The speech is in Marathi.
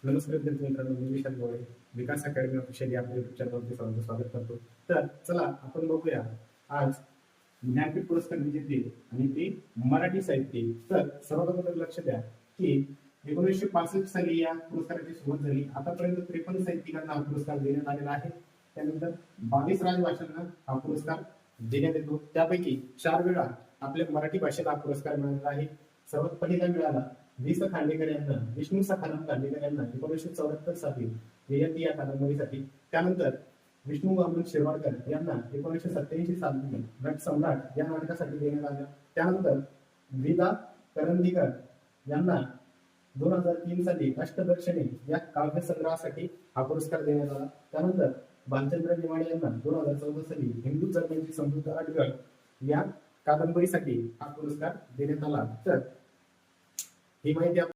नमस्कार विद्यार्थी मित्रांनो, मी विशाल गोळे विकास अकॅडमी ऑफिशियल या आपल्या युट्यूब चॅनलवरती सर्वांचं स्वागत करतो. तर चला आपण बघूया आज ज्ञानपीठ पुरस्कार विजेते आणि ते मराठी साहित्य. तर सर्वात लक्ष द्या की 1965 साली या पुरस्काराची सुरुवात झाली. आतापर्यंत 53 साहित्यिकांना हा पुरस्कार देण्यात आलेला आहे. त्यानंतर 22 राजभाषांना हा पुरस्कार देण्यात येतो. त्यापैकी 4 वेळा आपल्या मराठी भाषेला हा पुरस्कार मिळालेला आहे. सर्वात पहिला मिळाला वि.स. खांडेकर यांना, विष्णू सखाराम खांडेकर यांना 1974 साली ययाती या कादंबरीसाठी. त्यानंतर विष्णू वामन शिरवाडकर यांना 1987 साली नट सम्राट या नाटकासाठी देण्यात आलं. त्यानंतर वि.दा. करंदीकर यांना 2003 साली अष्टदर्शनी या काव्यसंग्रहासाठी हा पुरस्कार देण्यात आला. त्यानंतर भालचंद्र नेमाडे यांना 2014 साली हिंदू जगण्याची समृद्ध अडगळ या कादंबरीसाठी हा पुरस्कार देण्यात आला. तर ही माहिती